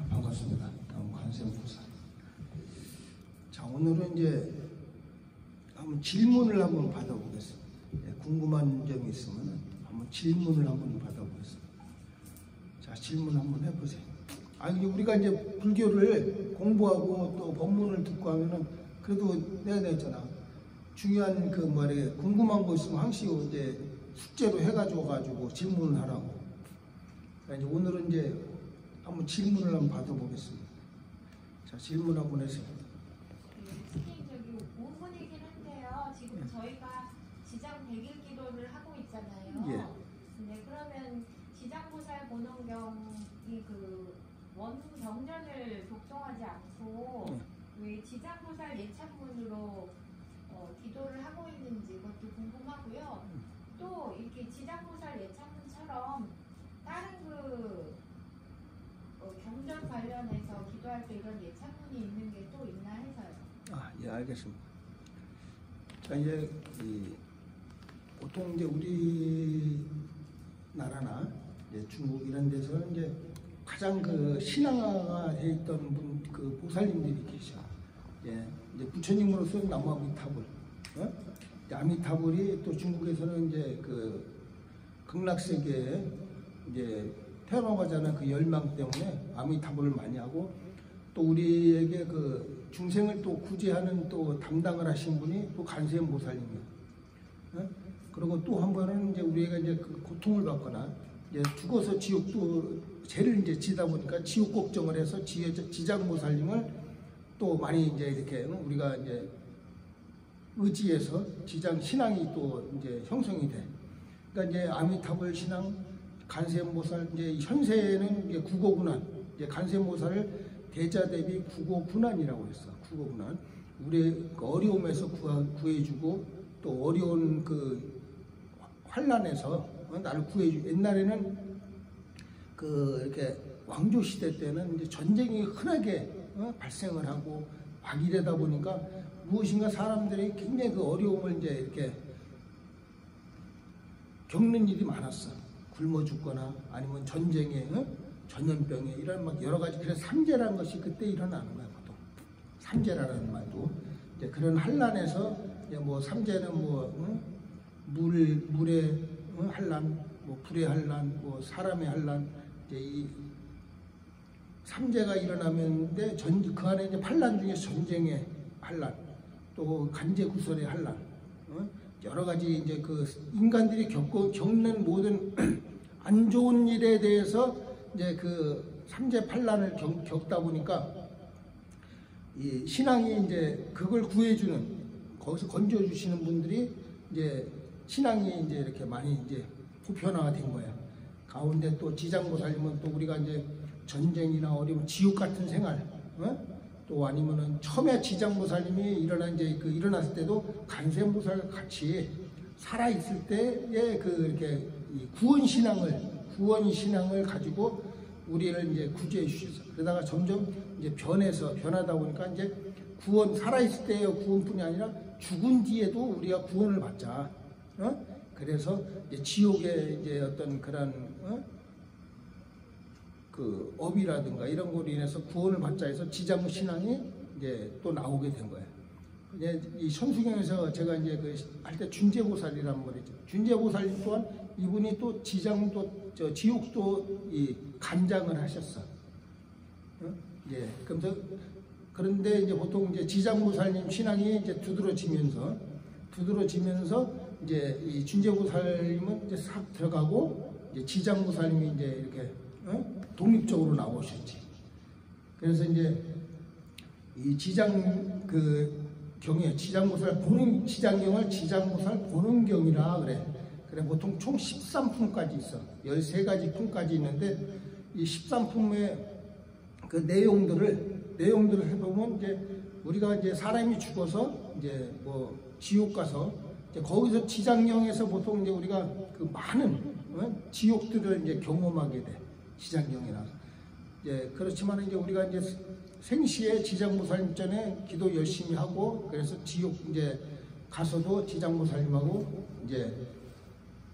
반갑습니다. 관세음보살. 자, 오늘은 이제 한번 질문을 한번 받아보겠습니다. 궁금한 점이 있으면 한번 질문을 한번 받아보겠습니다. 자, 질문 한번 해보세요. 우리가 이제 불교를 공부하고 또 법문을 듣고 하면은 그래도 내가 했잖아. 중요한 그 말에 궁금한 거 있으면 항상 이제 숙제로 해가지고 질문을 하라고. 이제 오늘은 이제 한번 질문을 한번 받아보겠습니다. 자, 질문 한번 해주세요. 선생님, 저기 5분이긴 한데요. 지금 저희가 지장 100일 기도를 하고 있잖아요. 예. 네, 그러면 지장보살 본원경이 그 원경전을 독송하지 않고 왜 지장보살 예찬문으로 기도를 하고 있는지 그것도 궁금하고요. 또 이렇게 지장보살 예찬문처럼 다른 그 경전 관련해서 기도할 때 이런 예찬문이 있는 게 또 있나 해서요. 예, 알겠습니다. 자, 이제 보통 이제 우리나라나 이제 중국 이런 데서는 이제 가장 그 신앙화가 돼 있던 그 보살님들이 계셔. 예, 이제 부처님으로서 남아미타불. 아미타불이 또 중국에서는 이제 그 극락세계에 이제 태어나가자는 그 열망 때문에 아미타불을 많이 하고, 또 우리에게 그 중생을 또 구제하는 또 담당을 하신 분이 또 관세음보살님이에요. 그리고 또 한 번은 이제 우리가 이제 그 고통을 받거나 이제 죽어서 지옥도 죄를 이제 지다 보니까 지옥 걱정을 해서 지장보살님을 또 많이 이제 이렇게 우리가 이제 의지해서 지장 신앙이 또 이제 형성이 돼. 그러니까 이제 아미타불 신앙, 관세음보살, 이제 현세에는 이제 국어군안, 이제 관세음보살을 대자대비 국어군안이라고 했어. 국어군안. 우리의 그 어려움에서 구해주고 또 어려운 그 환란에서 나를 구해주고. 옛날에는 그 이렇게 왕조 시대 때는 이제 전쟁이 흔하게 발생을 하고 막 이러다 보니까 무엇인가 사람들이 굉장히 그 어려움을 이제 이렇게 겪는 일이 많았어. 굶어 죽거나 아니면 전쟁에 전염병에 이런 막 여러 가지. 그래서 삼재라는 것이 그때 일어나는 거야. 보통 삼재라는 말도 이제 그런 환란에서 이제 뭐 삼재는 뭐 물의 환란, 뭐 불의 환란, 뭐 사람의 환란, 이제 이 삼재가 일어나면데 그 안에 이제 환란 중에 전쟁의 환란, 또 간제구설의 환란, 여러 가지 이제 그 인간들이 겪는 모든 안 좋은 일에 대해서 이제 그 삼재 환란을 겪다 보니까 이 신앙이 이제 그걸 구해주는, 거기서 건져주시는 분들이 이제 신앙이 이제 이렇게 많이 이제 보편화가 된 거야. 가운데 또 지장보살님은 또 우리가 이제 전쟁이나 어려움, 지옥 같은 생활, 또 아니면은 처음에 지장보살님이 일어났을 때도 관세음보살 같이 살아 있을 때에 그 이렇게 구원 신앙을 가지고 우리를 이제 구제해 주셔서, 그러다가 점점 이제 변하다 보니까 이제 구원, 살아 있을 때의 구원뿐이 아니라 죽은 뒤에도 우리가 구원을 받자. 그래서 이제 지옥의 이제 어떤 그런 그 업이라든가 이런 거로 인해서 구원을 받자 해서 지장 신앙이 이제 또 나오게 된 거예요. 이제 이 천수경에서 제가 이제 그 할 때 준재보살이라는 말이죠. 준재보살님 또한 이분이 또 지장도 지옥도 이 간장을 하셨어. 예. 그런데 이제 보통 이제 지장보살님 신앙이 이제 두드러지면서 이제 이 준재보살님은 이제 싹 들어가고 이제 지장보살님이 이제 이렇게 독립적으로 나오셨지. 그래서 이제 이 지장 그 경에 지장보살 보는 지장경을 지장보살 보는 경이라 그래. 그래 보통 총 13품까지 있어. 13가지 품까지 있는데 이 13품의 그 내용들을 해보면 이제 우리가 이제 사람이 죽어서 이제 뭐 지옥 가서 이제 거기서 지장경에서 보통 이제 우리가 그 많은 지옥들을 이제 경험하게 돼. 지장경이라서. 예, 그렇지만 이제 우리가 이제 생시에 지장보살님 전에 기도 열심히 하고, 그래서 지옥 이제 가서도 지장보살님하고 이제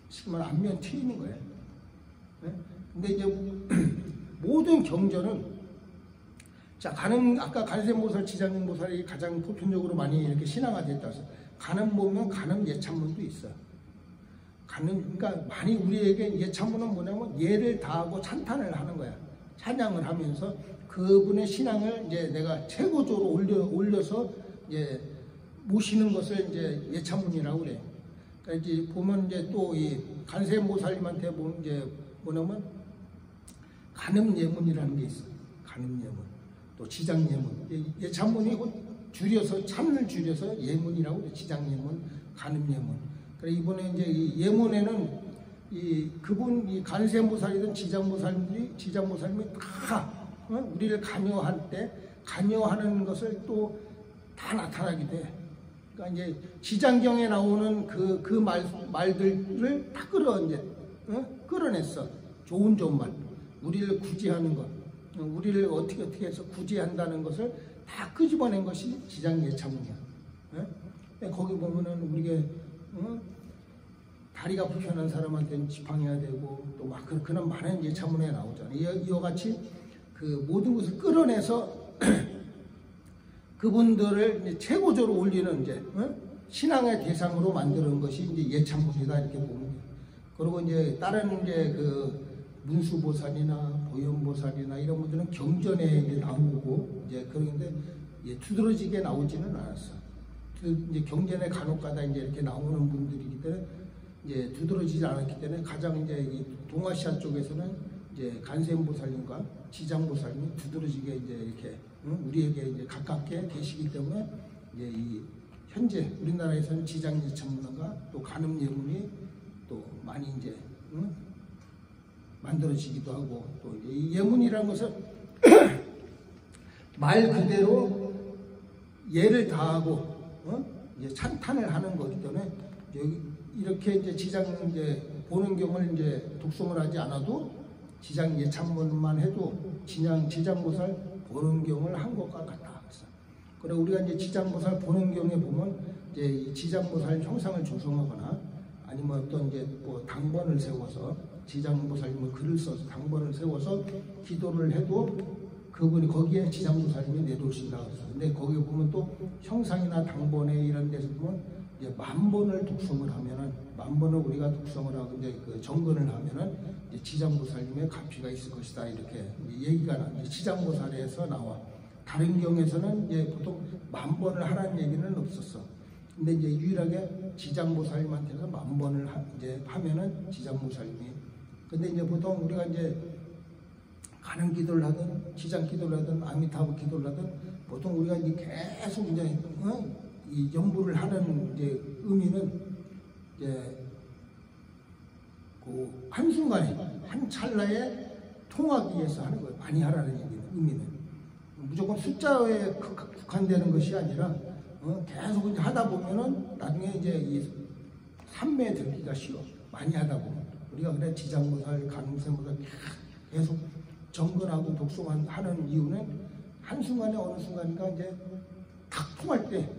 정말 안면 트이는 거예요. 네? 근데 이제 모든 경전은 자 아까 간세모살, 지장모살이 가장 보편적으로 많이 이렇게 신앙화 됐다 해서 간음 보면 간음 예찬문도 있어. 그러니까 많이 우리에게 예찬문은 뭐냐면 예를 다하고 찬탄을 하는 거야. 찬양을 하면서 그분의 신앙을 이제 내가 최고조로 올려서 이제 모시는 것을 이제 예찬문이라고 그래. 그러니까 이제 보면 이제 또 이 간세모살님한테 보면 이제 뭐냐면 간음 예문이라는 게 있어. 간음 예문, 또 지장 예문. 예찬문이 줄여서 찬을 줄여서 예문이라고 그래. 지장 예문, 간음 예문. 그래 이번에 이제 이 예문에는 그분 이 간세모살이든 지장모살님이 다 우리를 간여할 때 간여하는 것을 또 다 나타나게 돼. 그러니까 이제 지장경에 나오는 그 말들을 다 끌어냈어. 좋은 말, 우리를 구제하는 것, 우리를 어떻게 해서 구제한다는 것을 다 끄집어낸 것이 지장예찬문이야. 거기 보면은 우리가 다리가 불편한 사람한테는 지팡이가 되고 또 막 그런 많은 예찬문에 나오잖아. 이와 같이 그 모든 것을 끌어내서 그분들을 최고조로 올리는 이제 신앙의 대상으로 만드는 것이 이제 예찬문이다 이렇게 보면 돼. 그리고 이제 다른 이제 그 문수보살이나 보현보살이나 이런 분들은 경전에 이제 나오고 이제 그런데 두드러지게 나오지는 않았어. 이제 경전에 간혹가다 이제 이렇게 나오는 분들이기 때문에 이제 두드러지지 않았기 때문에 가장 이제 이 동아시아 쪽에서는 이제 간세음보살님과 지장보살님이 두드러지게 이제 이렇게 우리에게 이제 가깝게 계시기 때문에 이제 이 현재 우리나라에서는 지장예찬문과 또 간음 예문이 또 많이 이제 만들어지기도 하고 또 이제 이 예문이라는 것은 말 그대로 예를 다하고 이제 찬탄을 하는 거기 때문에 이렇게 이제 지장 이제 보는 경을 이제 독송을 하지 않아도 지장 예찬문만 해도 지장보살 보는 경을 한 것과 같다. 그래 우리가 이제 지장보살 보는 경에 보면 이제 이 지장보살 형상을 조성하거나 아니면 어떤 이제 뭐 당번을 세워서 지장보살님은 글을 써서 당번을 세워서 기도를 해도 그분이 거기에 지장보살님이 내려오신다고 했어요. 근데 거기 보면 또 형상이나 당번에 이런 데서 보면 이제 만번을 독송을 하면은 만번을 우리가 독송을 하고 이제 그 정근을 하면은 이제 지장보살님의 가피가 있을 것이다 이렇게 얘기가 나. 지장보살에서 나와. 다른 경에서는 이제 보통 만번을 하라는 얘기는 없었어. 근데 이제 유일하게 지장보살님한테서 만번을 이제 하면은 지장보살님이. 근데 이제 보통 우리가 이제 가는 기도를 하든 지장 기도를 하든 아미타불 기도를 하든 보통 우리가 이제 계속 이제 이 연부를 하는 이제 의미는 이제 그 한순간에 한 찰나에 통하기 위해서 하는 거예요. 많이 하라는 얘기는 의미는 무조건 숫자에 국한되는 것이 아니라 계속 이제 하다 보면은 나중에 이제 이 삼매에 들기가 쉬워. 많이 하다 보면 우리가 그래 지장보살, 간세모살 계속 정근하고 독송하는 이유는 한순간에 어느 순간인가 이제 탁 통할 때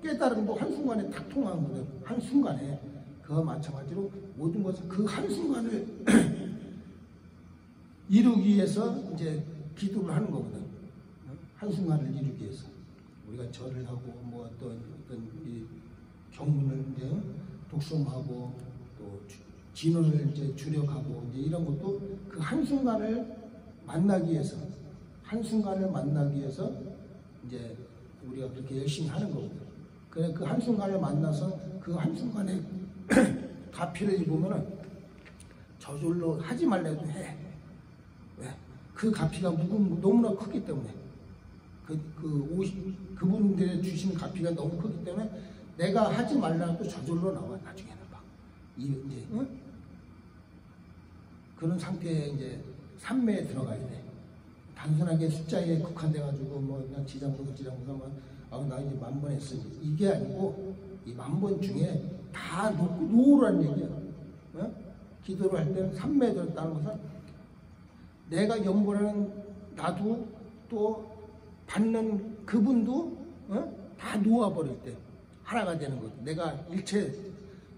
깨달음도 한순간에 탁 통하거든. 한순간에 그와 마찬가지로 모든 것을 그 한순간을 이루기 위해서 이제 기도를 하는 거거든. 한순간을 이루기 위해서 우리가 절을 하고 뭐 어떤 이 경문을 이제 독송하고 또 진언을 이제 주력하고 이제 이런 것도 그 한순간을 만나기 위해서 이제 우리가 그렇게 열심히 하는 거거든. 그래 그 한순간을 만나서 그 한순간에 가피를 입으면은 저절로 하지 말래도 해. 왜? 그 가피가 너무나 크기 때문에 그분들의 주신 가피가 너무 크기 때문에 내가 하지 말라도 저절로 나와. 나중에는 막 이제 그런 상태에 이제 삼매에 들어가야 돼. 단순하게 숫자에 국한돼가지고 뭐 그냥 지장보살만 나 이제 만번 했으니 이게 아니고 이 만번 중에 다 놓으라는 얘기야. 기도를 할 때는 삼매에 들었다는 것은 내가 연보라는 나도 또 받는 그분도 다 놓아버릴 때 하나가 되는 거죠. 내가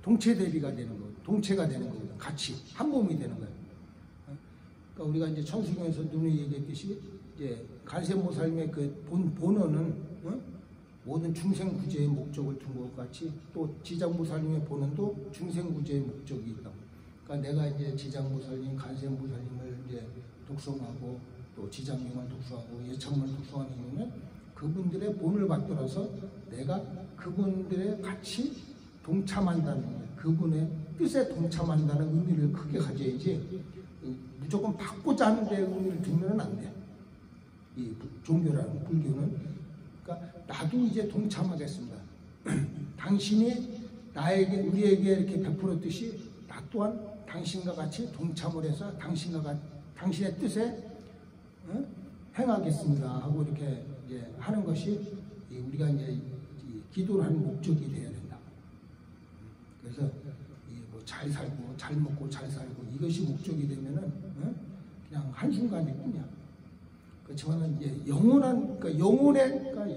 동체 대비가 되는 거고 동체가 되는 거거든. 같이 한 몸이 되는 거예요. 그러니까 우리가 이제 천수경에서 누누이 얘기했듯이 이제 간세모살님의 그 본원은 모든 중생구제의 목적을 둔 것 같이 또 지장보살님의 본원도 중생구제의 목적이 있다. 그러니까 내가 이제 지장보살님, 간세모살님을 이제 독송하고 또 지장경을 독송하고 예창문을 독송하는 이유는 그분들의 본을 받들어서 내가 그분들의 같이 동참한다는 거예요. 그분의 뜻에 동참한다는 의미를 크게 가져야지 무조건 받고자 하는 데 의미를 두면 안 돼. 이 종교라는 불교는. 그러니까 나도 이제 동참하겠습니다. 당신이 나에게 우리에게 이렇게 베풀었듯이 나 또한 당신과 같이 동참을 해서 당신의 뜻에 행하겠습니다 하고 이렇게 이제 하는 것이 우리가 이제 기도를 하는 목적이 되어야 된다. 그래서 뭐 잘 살고 잘 먹고 잘 살고 이것이 목적이 되면은 그냥 한순간일 뿐이야. 그렇지만은 이제 그러니까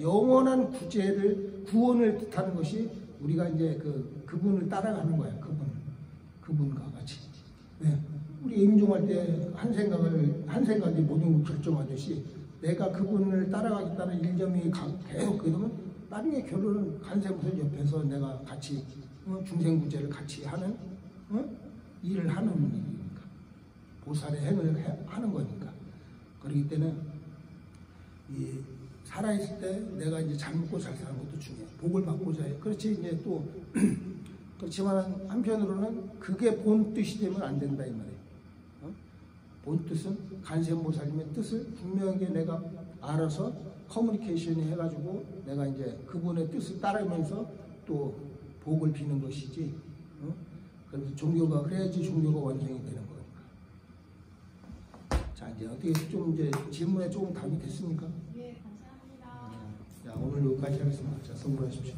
영원한 구원을 뜻하는 것이 우리가 이제 그분을 따라가는 거야. 그분과 같이. 네. 우리 임종할 때 한 생각이 모든 걸 결정하듯이 내가 그분을 따라가겠다는 일념이 계속 그러면 나중에 결론은 간세무술 옆에서 내가 같이 중생구제를 같이 하는 일을 하는 일이니까 보살의 행을 하는 거니까. 그렇기 때문에 살아있을 때 내가 이제 잘 먹고 잘 사는 것도 중요해. 복을 받고자 해. 그렇지 이제 또 그렇지만 한편으로는 그게 본 뜻이 되면 안 된다 이 말이에요. 본 뜻은 간세모살님의 뜻을 분명하게 내가 알아서 커뮤니케이션 해가지고 내가 이제 그분의 뜻을 따르면서 또 복을 비는 것이지. 그래서 종교가 그래야지 종교가 완성이 되는 거니까. 자 이제 어떻게 좀 이제 질문에 조금 답이 됐습니까? 네, 감사합니다. 자 오늘 여기까지 하겠습니다. 자 선물하십시오.